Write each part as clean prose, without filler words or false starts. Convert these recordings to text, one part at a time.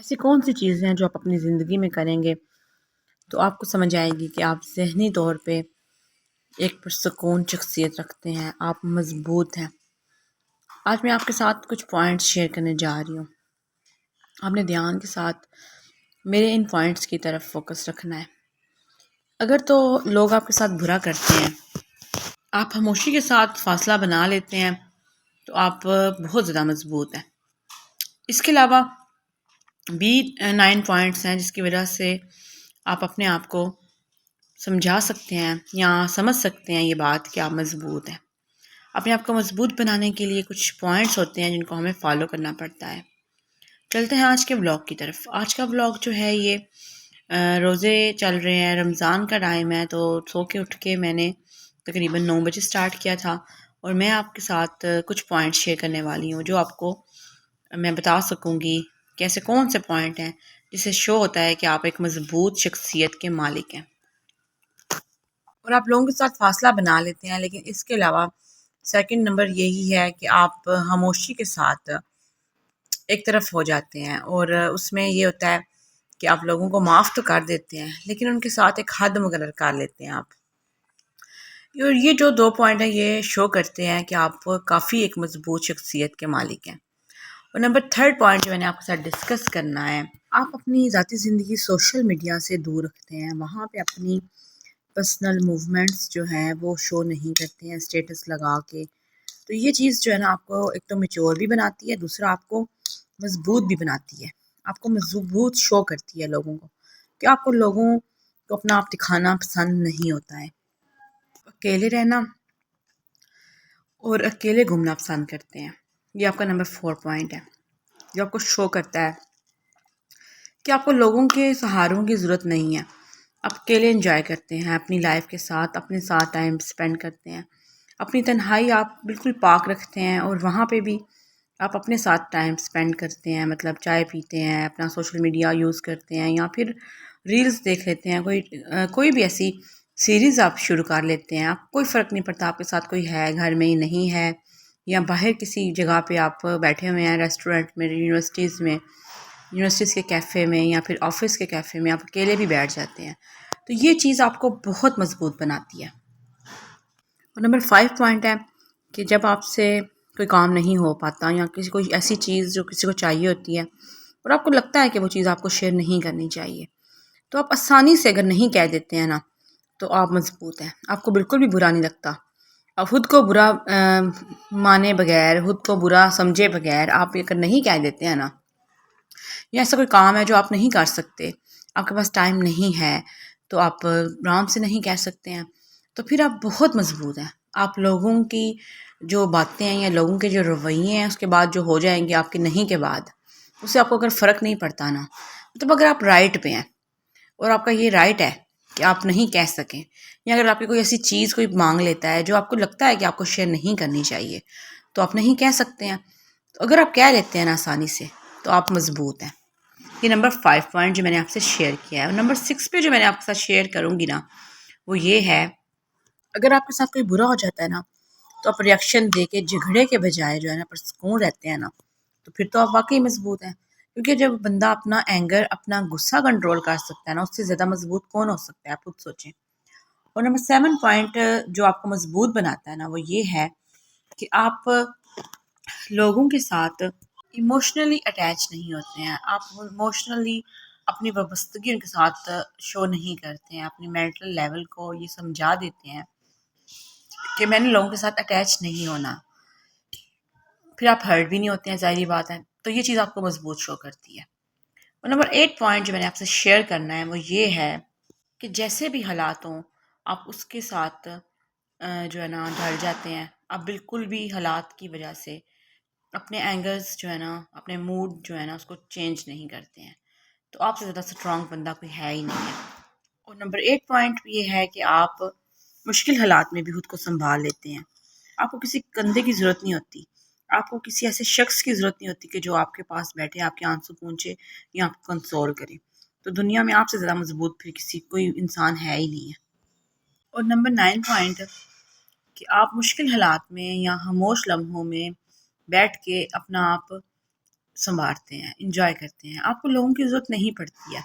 ایسی کون سی چیزیں ہیں جو آپ اپنی زندگی میں کریں گے تو آپ کو سمجھ آئے گی کہ آپ ذہنی طور پہ ایک پرسکون شخصیت رکھتے ہیں، آپ مضبوط ہیں۔ آج میں آپ کے ساتھ کچھ پوائنٹس شیئر کرنے جا رہی ہوں۔ آپ نے دھیان کے ساتھ میرے ان پوائنٹس کی طرف فوکس رکھنا ہے۔ اگر تو لوگ آپ کے ساتھ برا کرتے ہیں، آپ خاموشی کے ساتھ فاصلہ بنا لیتے ہیں تو آپ بہت زیادہ مضبوط ہیں۔ اس کے علاوہ بھی 9 پوائنٹس ہیں جس کی وجہ سے آپ اپنے آپ کو سمجھا سکتے ہیں یا سمجھ سکتے ہیں یہ بات کہ آپ مضبوط ہیں۔ اپنے آپ کو مضبوط بنانے کے لیے کچھ پوائنٹس ہوتے ہیں جن کو ہمیں فالو کرنا پڑتا ہے۔ چلتے ہیں آج کے ولاگ کی طرف۔ آج کا ولاگ جو ہے یہ روزے چل رہے ہیں، رمضان کا ٹائم ہے، تو سو کے اٹھ کے میں نے تقریباً 9 بجے سٹارٹ کیا تھا، اور میں آپ کے ساتھ کچھ پوائنٹس شیئر کرنے والی ہوں جو آپ کو میں بتا سکوں گی کہ ایسے کون سے پوائنٹ ہیں جس سے شو ہوتا ہے کہ آپ ایک مضبوط شخصیت کے مالک ہیں اور آپ لوگوں کے ساتھ فاصلہ بنا لیتے ہیں۔ لیکن اس کے علاوہ سیکنڈ نمبر یہی ہے کہ آپ خاموشی کے ساتھ ایک طرف ہو جاتے ہیں، اور اس میں یہ ہوتا ہے کہ آپ لوگوں کو معاف تو کر دیتے ہیں لیکن ان کے ساتھ ایک حد مقرر کر لیتے ہیں آپ۔ اور یہ جو 2 پوائنٹ ہیں یہ شو کرتے ہیں کہ آپ کافی ایک مضبوط شخصیت کے مالک ہیں۔ اور نمبر 3 پوائنٹ جو میں نے آپ کے ساتھ ڈسکس کرنا ہے، آپ اپنی ذاتی زندگی سوشل میڈیا سے دور رکھتے ہیں، وہاں پہ اپنی پرسنل موومنٹس جو ہیں وہ شو نہیں کرتے ہیں اسٹیٹس لگا کے۔ تو یہ چیز جو ہے نا آپ کو ایک تو میچور بھی بناتی ہے، دوسرا آپ کو مضبوط بھی بناتی ہے، آپ کو مضبوط شو کرتی ہے لوگوں کو، کہ آپ کو لوگوں کو اپنا آپ دکھانا پسند نہیں ہوتا ہے۔ اکیلے رہنا اور اکیلے گھومنا پسند کرتے ہیں۔ یہ آپ کا نمبر 4 پوائنٹ ہے جو آپ کو شو کرتا ہے کہ آپ کو لوگوں کے سہاروں کی ضرورت نہیں ہے، آپ اکیلے انجوائے کرتے ہیں اپنی لائف کے ساتھ، اپنے ساتھ ٹائم سپینڈ کرتے ہیں، اپنی تنہائی آپ بالکل پاک رکھتے ہیں، اور وہاں پہ بھی آپ اپنے ساتھ ٹائم سپینڈ کرتے ہیں، مطلب چائے پیتے ہیں، اپنا سوشل میڈیا یوز کرتے ہیں، یا پھر ریلز دیکھ لیتے ہیں، کوئی بھی ایسی سیریز آپ شروع کر لیتے ہیں۔ آپ کوئی فرق نہیں پڑتا آپ کے ساتھ کوئی ہے گھر میں ہی نہیں ہے، یا باہر کسی جگہ پہ آپ بیٹھے ہوئے ہیں، ریسٹورینٹ میں، یونیورسٹیز کے کیفے میں، یا پھر آفس کے کیفے میں آپ اکیلے بھی بیٹھ جاتے ہیں، تو یہ چیز آپ کو بہت مضبوط بناتی ہے۔ اور نمبر 5 پوائنٹ ہے کہ جب آپ سے کوئی کام نہیں ہو پاتا، یا کوئی ایسی چیز جو کسی کو چاہیے ہوتی ہے اور آپ کو لگتا ہے کہ وہ چیز آپ کو شیئر نہیں کرنی چاہیے، تو آپ آسانی سے اگر نہیں کہہ دیتے ہیں نا تو آپ مضبوط ہیں، آپ کو بالکل بھی برا نہیں لگتا۔ آپ خود کو برا مانے بغیر، خود کو برا سمجھے بغیر آپ اگر نہیں کہہ دیتے ہیں نا، یا ایسا کوئی کام ہے جو آپ نہیں کر سکتے، آپ کے پاس ٹائم نہیں ہے، تو آپ آرام سے نہیں کہہ سکتے ہیں، تو پھر آپ بہت مضبوط ہیں۔ آپ لوگوں کی جو باتیں ہیں یا لوگوں کے جو رویے ہیں اس کے بعد جو ہو جائیں گے آپ کے نہیں کے بعد، اس سے آپ کو اگر فرق نہیں پڑتا نا، مطلب اگر آپ رائٹ پہ ہیں اور آپ کا یہ رائٹ ہے کہ آپ نہیں کہہ سکیں، یا اگر آپ کی کوئی ایسی چیز کوئی مانگ لیتا ہے جو آپ کو لگتا ہے کہ آپ کو شیئر نہیں کرنی چاہیے تو آپ نہیں کہہ سکتے ہیں، تو اگر آپ کہہ لیتے ہیں نا آسانی سے تو آپ مضبوط ہیں۔ یہ نمبر 5 پوائنٹ جو میں نے آپ سے شیئر کیا ہے۔ اور نمبر 6 پہ جو میں نے آپ کے ساتھ شیئر کروں گی نا وہ یہ ہے، اگر آپ کے ساتھ کوئی برا ہو جاتا ہے نا تو آپ ریئیکشن دے کے جھگڑے کے بجائے جو ہے نا پرسکون رہتے ہیں نا، تو پھر تو آپ واقعی مضبوط ہیں، کیونکہ جب بندہ اپنا اینگر، اپنا غصہ کنٹرول کر سکتا ہے نا، اس سے زیادہ مضبوط کون ہو سکتا ہے، آپ خود سوچیں۔ اور نمبر 7 پوائنٹ جو آپ کو مضبوط بناتا ہے نا وہ یہ ہے کہ آپ لوگوں کے ساتھ ایموشنلی اٹیچ نہیں ہوتے ہیں، آپ ایموشنلی اپنی وابستگی ان کے ساتھ شو نہیں کرتے ہیں، اپنی مینٹل لیول کو یہ سمجھا دیتے ہیں کہ میں نے لوگوں کے ساتھ اٹیچ نہیں ہونا، پھر آپ ہرٹ بھی نہیں ہوتے ہیں، ظاہری بات ہے، تو یہ چیز آپ کو مضبوط شو کرتی ہے۔ اور نمبر 8 پوائنٹ جو میں نے آپ سے شیئر کرنا ہے وہ یہ ہے کہ جیسے بھی حالات ہوں آپ اس کے ساتھ جو ہے نا ڈر جاتے ہیں، آپ بالکل بھی حالات کی وجہ سے اپنے اینگرز جو ہے نا، اپنے موڈ جو ہے نا اس کو چینج نہیں کرتے ہیں، تو آپ سے زیادہ اسٹرانگ بندہ کوئی ہے ہی نہیں ہے۔ اور نمبر 8 پوائنٹ یہ ہے کہ آپ مشکل حالات میں بھی خود کو سنبھال لیتے ہیں، آپ کو کسی کندھے کی ضرورت نہیں ہوتی، آپ کو کسی ایسے شخص کی ضرورت نہیں ہوتی کہ جو آپ کے پاس بیٹھے، آپ کے آنسو پونچھے یا آپ کو کنسول کرے، تو دنیا میں آپ سے زیادہ مضبوط پھر کوئی انسان ہے ہی نہیں ہے۔ اور نمبر 9 پوائنٹ کہ آپ مشکل حالات میں یا خاموش لمحوں میں بیٹھ کے اپنا آپ संवारते हैं, इंजॉय करते हैं, आपको लोगों की ज़रूरत नहीं पड़ती है।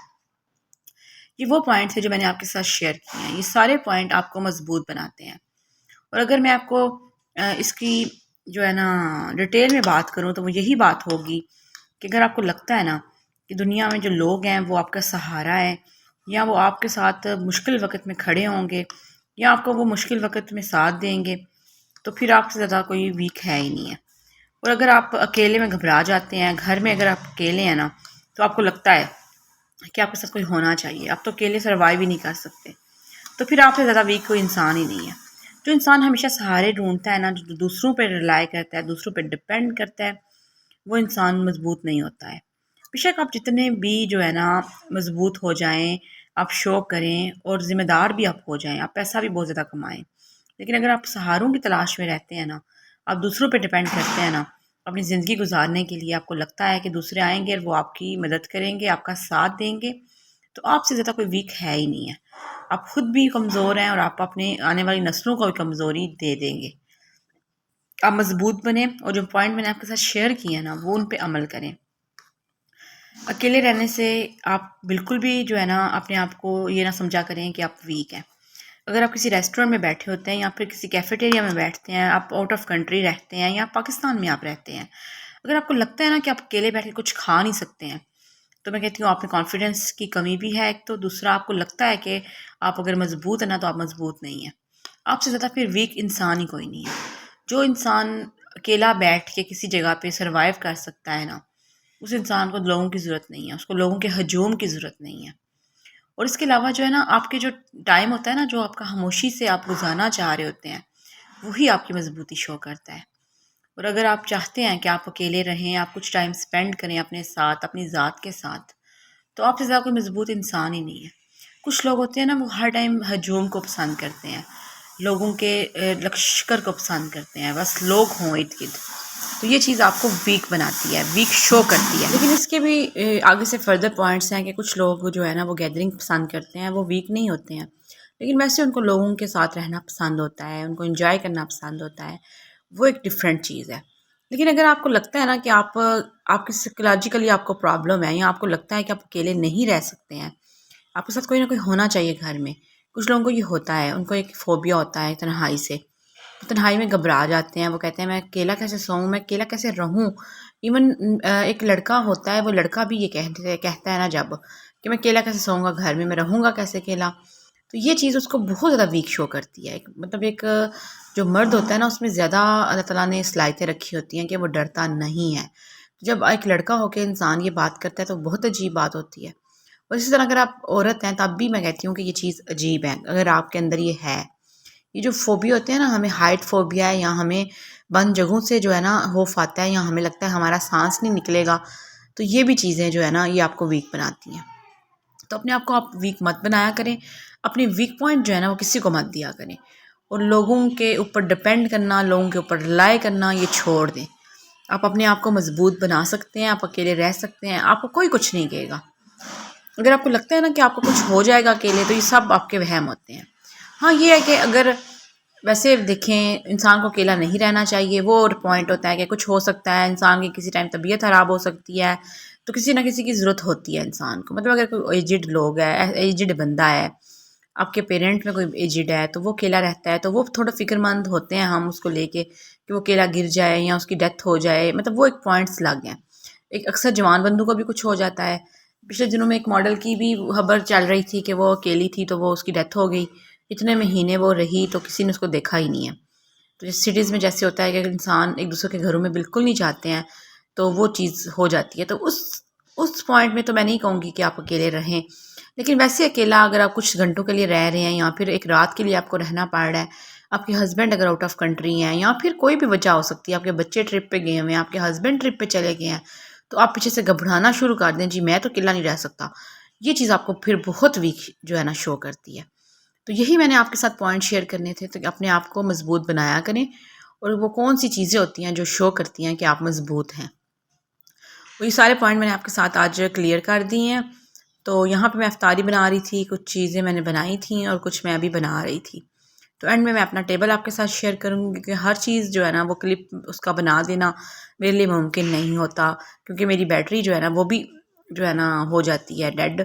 ये वो पॉइंट्स हैं जो मैंने आपके साथ शेयर किए हैं। ये सारे पॉइंट आपको मजबूत बनाते हैं। और अगर मैं आपको इसकी जो है ना डिटेल में बात करूँ तो वो यही बात होगी कि अगर आपको लगता है ना कि दुनिया में जो लोग हैं वो आपका सहारा है, या वो आपके साथ मुश्किल वक़्त में खड़े होंगे, या आपको वो मुश्किल वक़्त में साथ देंगे, तो फिर आपसे ज़्यादा कोई वीक है ही नहीं है। और अगर आप अकेले में घबरा जाते हैं, घर में अगर आप अकेले हैं ना, तो आपको लगता है कि आपके साथ कोई होना चाहिए, आप तो अकेले सर्वाइव ही नहीं कर सकते, तो फिर आपसे ज़्यादा वीक कोई इंसान ही नहीं है। जो इंसान हमेशा सहारे ढूंढता है ना, जो दूसरों पर रिलाई करता है, दूसरों पर डिपेंड करता है, वो इंसान मजबूत नहीं होता है। बेशक आप जितने भी जो है ना मजबूत हो जाएं, आप शो करें और ज़िम्मेदार भी आप हो जाएं, आप पैसा भी बहुत ज़्यादा कमाएं, लेकिन अगर आप सहारों की तलाश में रहते हैं ना, आप दूसरों पर डिपेंड करते हैं ना अपनी ज़िंदगी गुजारने के लिए, आपको लगता है कि दूसरे आएंगे और वो आपकी मदद करेंगे, आपका साथ देंगे, तो आपसे ज़्यादा कोई वीक है ही नहीं है। आप खुद भी कमज़ोर हैं और आप अपने आने वाली नस्लों को भी कमज़ोरी दे देंगे। आप मजबूत बने और जो पॉइंट मैंने आपके साथ शेयर किए हैं ना, वो उन पे अमल करें। अकेले रहने से आप बिल्कुल भी जो है ना अपने आप को ये ना समझा करें कि आप वीक हैं। अगर आप किसी रेस्टोरेंट में बैठे होते हैं या फिर किसी कैफेटेरिया में बैठते हैं, आप आउट ऑफ कंट्री रहते हैं या पाकिस्तान में आप रहते हैं, अगर आपको लगता है ना कि आप अकेले बैठ के कुछ खा नहीं सकते हैं, तो मैं कहती हूँ आप में कॉन्फिडेंस की कमी भी है एक, तो दूसरा आपको लगता है कि आप अगर मजबूत है ना तो आप मजबूत नहीं है। आपसे ज़्यादा फिर वीक इंसान ही कोई नहीं है। जो इंसान अकेला बैठ के किसी जगह पे सरवाइव कर सकता है ना, उस इंसान को लोगों की ज़रूरत नहीं है, उसको लोगों के हजूम की ज़रूरत नहीं है। और इसके अलावा जो है ना आपके जो टाइम होता है ना, जो आपका खामोशी से आप गुजारना चाह रहे होते हैं, वही आपकी मजबूती शो करता है। और अगर आप चाहते हैं कि आप अकेले रहें, आप कुछ टाइम स्पेंड करें अपने साथ, अपनी ज़ात के साथ, तो आपसे ज़्यादा कोई मजबूत इंसान ही नहीं है। कुछ लोग होते हैं ना, वो हर टाइम हजूम को पसंद करते हैं, लोगों के लश्कर को पसंद करते हैं, बस लोग हों इर्द गिर्द, तो ये चीज़ आपको वीक बनाती है, वीक शो करती है। लेकिन इसके भी आगे से फर्दर पॉइंट्स हैं कि कुछ लोग जो है ना वो गैदरिंग पसंद करते हैं, वो वीक नहीं होते हैं, लेकिन वैसे उनको लोगों के साथ रहना पसंद होता है, उनको इंजॉय करना पसंद होता है, वो एक डिफरेंट चीज़ है। लेकिन अगर आपको लगता है ना कि आपकी साइकोलॉजिकली आपको प्रॉब्लम है, या आपको लगता है कि आप अकेले नहीं रह सकते हैं, आपके साथ कोई ना कोई होना चाहिए घर में। कुछ लोगों को ये होता है, उनको एक फ़ोबिया होता है तन्हाई से, वो तन्हाई में घबरा जाते हैं, वो कहते हैं मैं अकेला कैसे सोऊं, मैं अकेला कैसे रहूं। इवन एक लड़का होता है, वो लड़का भी ये कहता है ना जब, कि मैं अकेला कैसे सोऊंगा घर में, मैं रहूंगा कैसे अकेला। तो ये चीज़ उसको बहुत ज़्यादा वीक शो करती है। मतलब एक जो मर्द होता है ना, उसमें ज़्यादा अल्लाह ताला ने सलाहियतें रखी होती हैं कि वो डरता नहीं है। जब एक लड़का होकर इंसान ये बात करता है तो बहुत अजीब बात होती है। और इसी तरह अगर आप औरत हैं तब भी मैं कहती हूँ कि ये चीज़ अजीब है अगर आपके अंदर ये है। ये जो फ़ोबिया होते हैं ना, हमें हाइट फ़ोबिया है, या हमें बंद जगहों से जो है ना खौफ आता है, या हमें लगता है हमारा सांस नहीं निकलेगा, तो ये भी चीज़ें जो है ना ये आपको वीक बनाती हैं। तो अपने आप को आप वीक मत बनाया करें, अपने वीक पॉइंट जो है ना वो किसी को मत दिया करें, और लोगों के ऊपर डिपेंड करना, लोगों के ऊपर रिलाई करना ये छोड़ दें। आप अपने आप को मजबूत बना सकते हैं, आप अकेले रह सकते हैं, आपको कोई कुछ नहीं कहेगा। अगर आपको लगता है ना कि आपको कुछ हो जाएगा अकेले, तो ये सब आपके वहम होते हैं। हाँ, ये है कि अगर वैसे देखें, इंसान को अकेला नहीं रहना चाहिए, वो और पॉइंट होता है कि कुछ हो सकता है, इंसान की किसी टाइम तबीयत ख़राब हो सकती है, तो किसी ना किसी की ज़रूरत होती है इंसान को। मतलब अगर कोई एजिड लोग है, एजिड बंदा है, आपके पेरेंट में कोई एजिड है, तो वो अकेला रहता है, तो वो थोड़ा फ़िक्रमंद होते हैं हम उसको लेके कि वो अकेला गिर जाए या उसकी डेथ हो जाए, मतलब वो एक पॉइंट्स लग गए। एक अक्सर जवान बंदों को भी कुछ हो जाता है। पिछले दिनों में एक मॉडल की भी खबर चल रही थी कि वो अकेली थी, तो वो उसकी डेथ हो गई। इतने महीने वो रही तो किसी ने उसको देखा ही नहीं है। तो जैसे सिटीज़ में जैसे होता है कि अगर इंसान एक दूसरे के घरों में बिल्कुल नहीं जाते हैं, तो वो चीज़ हो जाती है। तो उस पॉइंट में तो मैं नहीं कहूँगी कि आप अकेले रहें, लेकिन वैसे अकेला अगर आप कुछ घंटों के लिए रह रहे हैं, या फिर एक रात के लिए आपको रहना पड़ रहा है, आपके हस्बैंड अगर आउट ऑफ कंट्री हैं, या फिर कोई भी वजह हो सकती है, आपके बच्चे ट्रिप पे गए हुए हैं, आपके हस्बैंड ट्रिप पे चले गए हैं, तो आप पीछे से घबराना शुरू कर दें, जी मैं तो अकेला नहीं रह सकता। ये चीज़ आपको फिर बहुत वीक जो है ना शो करती है। तो यही मैंने आपके साथ पॉइंट शेयर करने थे, तो अपने आप को मजबूत बनाया करें, और वो कौन सी चीज़ें होती हैं जो शो करती हैं कि आप मजबूत हैं। तो ये सारे पॉइंट मैंने आपके साथ आज क्लियर कर दिए हैं। तो यहाँ पे मैं इफ्तारी बना रही थी, कुछ चीज़ें मैंने बनाई थी और कुछ मैं अभी बना रही थी। تو اینڈ میں اپنا ٹیبل آپ کے ساتھ شیئر کروں گی کہ ہر چیز جو ہے نا وہ کلپ اس کا بنا دینا میرے لیے ممکن نہیں ہوتا، کیونکہ میری بیٹری جو ہے نا وہ بھی جو ہے نا ہو جاتی ہے ڈیڈ،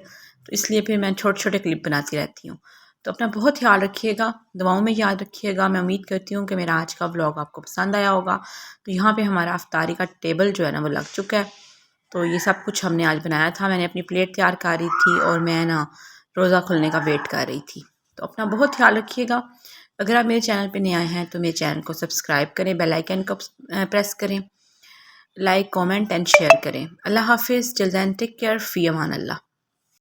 تو اس لیے پھر میں چھوٹے چھوٹے کلپ بناتی رہتی ہوں۔ تو اپنا بہت خیال رکھیے گا، دعاؤں میں یاد رکھیے گا۔ میں امید کرتی ہوں کہ میرا آج کا ولاگ آپ کو پسند آیا ہوگا۔ تو یہاں پہ ہمارا افطاری کا ٹیبل جو ہے نا وہ لگ چکا ہے۔ تو یہ سب کچھ ہم نے آج بنایا تھا، میں نے اپنی پلیٹ تیار کر رہی تھی اور میں نا روزہ کھلنے کا ویٹ کر رہی تھی۔ تو اپنا بہت خیال رکھیے گا۔ اگر آپ میرے چینل پہ نئے آئے ہیں تو میرے چینل کو سبسکرائب کریں، بیل آئیکن کو پریس کریں، لائک، کامنٹ اینڈ شیئر کریں۔ اللہ حافظ، ٹل دین ٹیک کیئر، فی امان اللہ۔